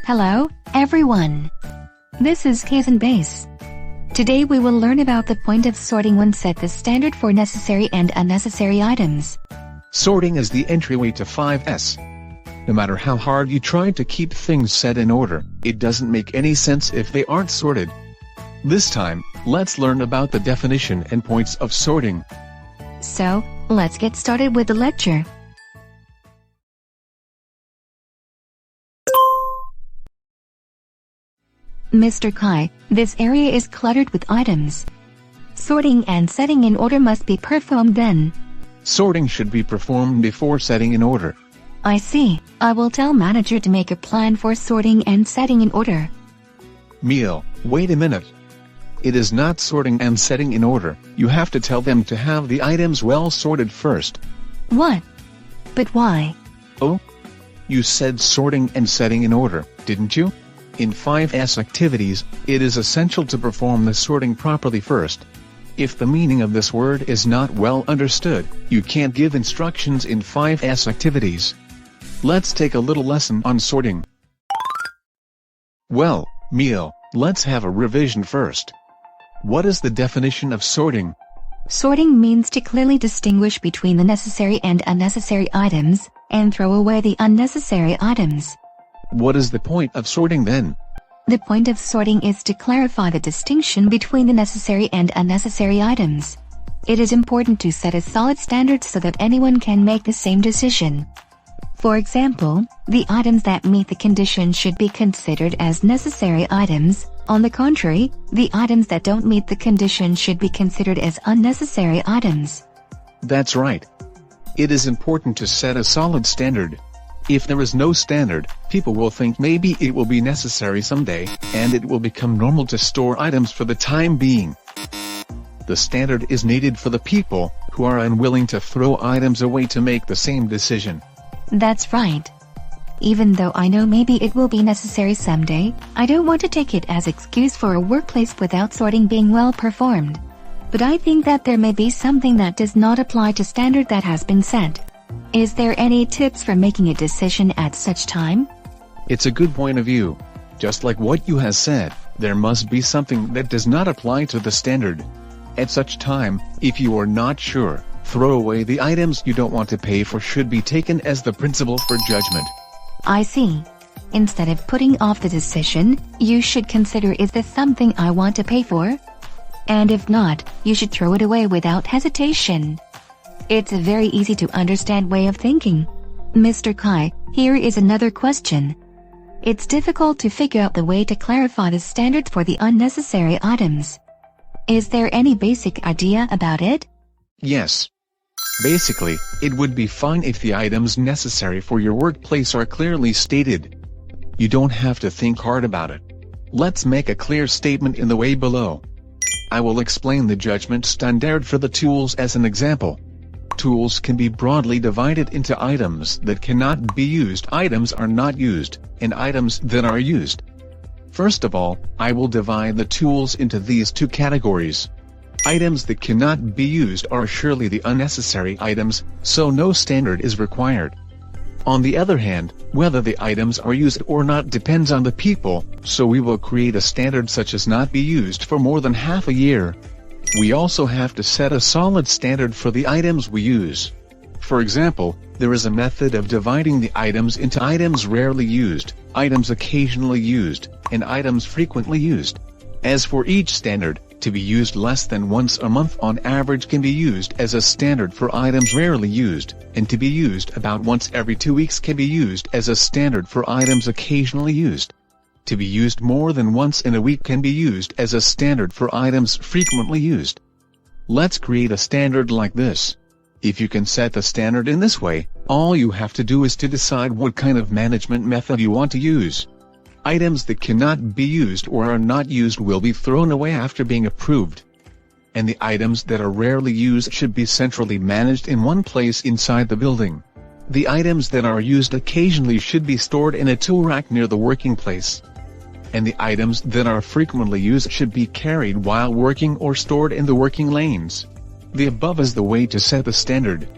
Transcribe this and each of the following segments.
Hello, everyone. This is Case and Base. Today we will learn about the point of sorting when set the standard for necessary and unnecessary items. Sorting is the entryway to 5S. No matter how hard you try to keep things set in order, it doesn't make any sense if they aren't sorted. This time, let's learn about the definition and points of sorting. So, let's get started with the lecture. Mr. Kai, this area is cluttered with items. Sorting and setting in order must be performed then. Sorting should be performed before setting in order. I see. I will tell manager to make a plan for sorting and setting in order. Mio, wait a minute. It is not sorting and setting in order. You have to tell them to have the items well sorted first. What? But why? Oh? You said sorting and setting in order, didn't you? In 5S activities, it is essential to perform the sorting properly first. If the meaning of this word is not well understood, you can't give instructions in 5S activities. Let's take a little lesson on sorting. Well, Mio, let's have a revision first. What is the definition of sorting? Sorting means to clearly distinguish between the necessary and unnecessary items, and throw away the unnecessary items. What is the point of sorting then? The point of sorting is to clarify the distinction between the necessary and unnecessary items. It is important to set a solid standard so that anyone can make the same decision. For example, the items that meet the condition should be considered as necessary items. On the contrary, the items that don't meet the condition should be considered as unnecessary items. That's right. It is important to set a solid standard. If there is no standard, people will think maybe it will be necessary someday, and it will become normal to store items for the time being. The standard is needed for the people who are unwilling to throw items away to make the same decision. That's right. Even though I know maybe it will be necessary someday, I don't want to take it as excuse for a workplace without sorting being well performed. But I think that there may be something that does not apply to standard that has been set. Is there any tips for making a decision at such time? It's a good point of view. Just like what you have said, there must be something that does not apply to the standard. At such time, if you are not sure, throw away the items you don't want to pay for should be taken as the principle for judgment. I see. Instead of putting off the decision, you should consider, is this something I want to pay for? And if not, you should throw it away without hesitation. It's a very easy to understand way of thinking. Mr. Kai, here is another question. It's difficult to figure out the way to clarify the standards for the unnecessary items. Is there any basic idea about it? Yes. Basically, it would be fine if the items necessary for your workplace are clearly stated. You don't have to think hard about it. Let's make a clear statement in the way below. I will explain the judgment standard for the tools as an example. Tools can be broadly divided into items that cannot be used, items are not used, and items that are used. First of all, I will divide the tools into these two categories. Items that cannot be used are surely the unnecessary items, so no standard is required. On the other hand, whether the items are used or not depends on the people, so we will create a standard such as not be used for more than half a year. We also have to set a solid standard for the items we use. For example, there is a method of dividing the items into items rarely used, items occasionally used, and items frequently used. As for each standard, to be used less than once a month on average can be used as a standard for items rarely used, and to be used about once every 2 weeks can be used as a standard for items occasionally used. To be used more than once in a week can be used as a standard for items frequently used. Let's create a standard like this. If you can set the standard in this way, all you have to do is to decide what kind of management method you want to use. Items that cannot be used or are not used will be thrown away after being approved. And the items that are rarely used should be centrally managed in one place inside the building. The items that are used occasionally should be stored in a tool rack near the working place. and the items that are frequently used should be carried while working or stored in the working lanes. The above is the way to set the standard.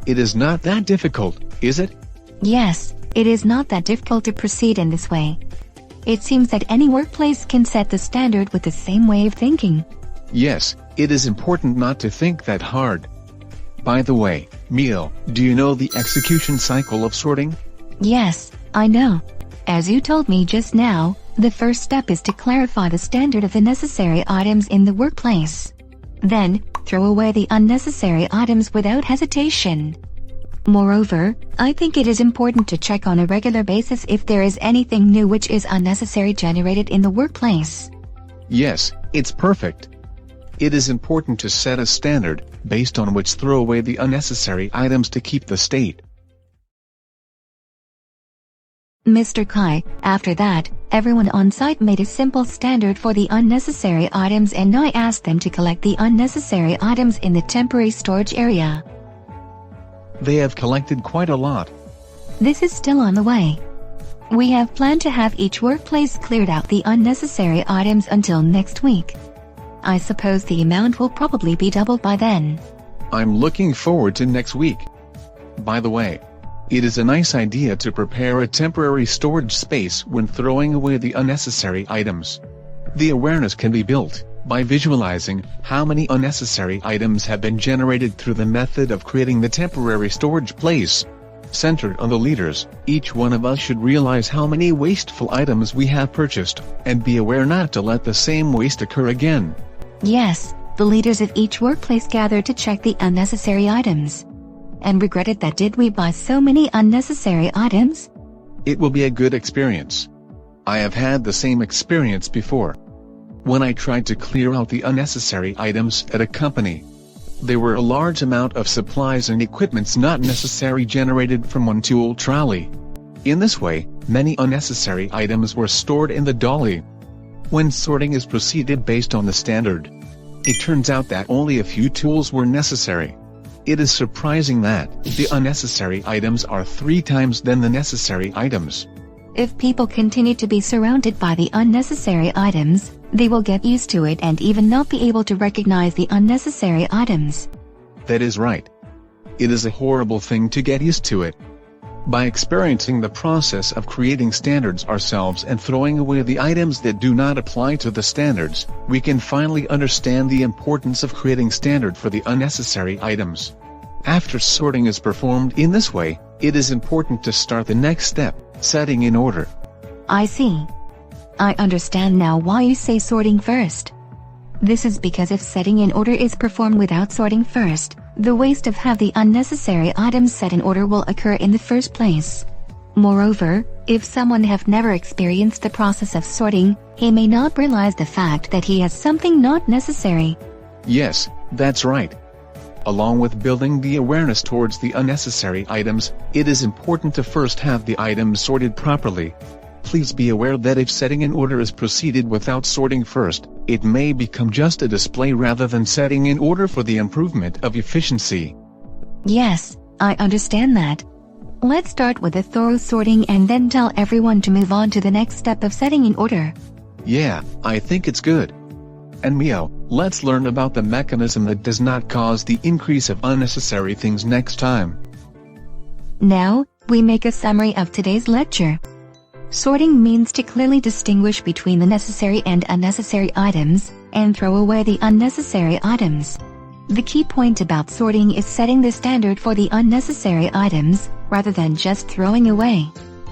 It is not that difficult, is it? Yes, it is not that difficult to proceed in this way. It seems that any workplace can set the standard with the same way of thinking. Yes, it is important not to think that hard. By the way, Mio, do you know the execution cycle of sorting? Yes, I know. As you told me just now, the first step is to clarify the standard of the necessary items in the workplace. Then, throw away the unnecessary items without hesitation. Moreover, I think it is important to check on a regular basis if there is anything new which is unnecessary generated in the workplace. Yes, it's perfect. It is important to set a standard, based on which throw away the unnecessary items to keep the state. Mr. Kai, after that, everyone on site made a simple standard for the unnecessary items and I asked them to collect the unnecessary items in the temporary storage area. They have collected quite a lot. This is still on the way. We have planned to have each workplace cleared out the unnecessary items until next week. I suppose the amount will probably be doubled by then. I'm looking forward to next week. By the way, it is a nice idea to prepare a temporary storage space when throwing away the unnecessary items. The awareness can be built by visualizing how many unnecessary items have been generated through the method of creating the temporary storage place. Centered on the leaders, each one of us should realize how many wasteful items we have purchased, and be aware not to let the same waste occur again. Yes, the leaders of each workplace gathered to check the unnecessary items. And regretted that did we buy so many unnecessary items? It will be a good experience. I have had the same experience before. When I tried to clear out the unnecessary items at a company, there were a large amount of supplies and equipments not necessary generated from one tool trolley. In this way, many unnecessary items were stored in the dolly. When sorting is proceeded based on the standard, it turns out that only a few tools were necessary. It is surprising that the unnecessary items are 3 times than the necessary items. If people continue to be surrounded by the unnecessary items, they will get used to it and even not be able to recognize the unnecessary items. That is right. It is a horrible thing to get used to it. By experiencing the process of creating standards ourselves and throwing away the items that do not apply to the standards, we can finally understand the importance of creating standard for the unnecessary items. After sorting is performed in this way, it is important to start the next step, setting in order. I see. I understand now why you say sorting first. This is because if setting in order is performed without sorting first, the waste of have the unnecessary items set in order will occur in the first place. Moreover, if someone have never experienced the process of sorting, he may not realize the fact that he has something not necessary. Yes, that's right. Along with building the awareness towards the unnecessary items, it is important to first have the items sorted properly. Please be aware that if setting in order is proceeded without sorting first, it may become just a display rather than setting in order for the improvement of efficiency. Yes, I understand that. Let's start with a thorough sorting and then tell everyone to move on to the next step of setting in order. Yeah, I think it's good. And Mio, let's learn about the mechanism that does not cause the increase of unnecessary things next time. Now, we make a summary of today's lecture. Sorting means to clearly distinguish between the necessary and unnecessary items, and throw away the unnecessary items. The key point about sorting is setting the standard for the unnecessary items, rather than just throwing away.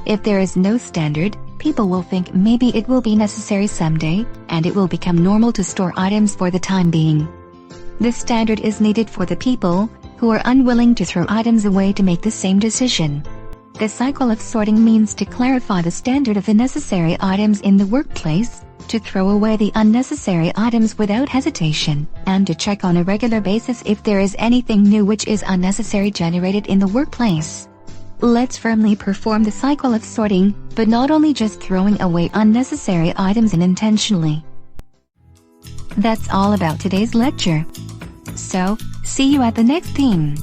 If there is no standard, people will think maybe it will be necessary someday, and it will become normal to store items for the time being. The standard is needed for the people who are unwilling to throw items away to make the same decision. The cycle of sorting means to clarify the standard of the necessary items in the workplace, to throw away the unnecessary items without hesitation, and to check on a regular basis if there is anything new which is unnecessary generated in the workplace. Let's firmly perform the cycle of sorting, but not only just throwing away unnecessary items unintentionally. That's all about today's lecture. So, see you at the next theme.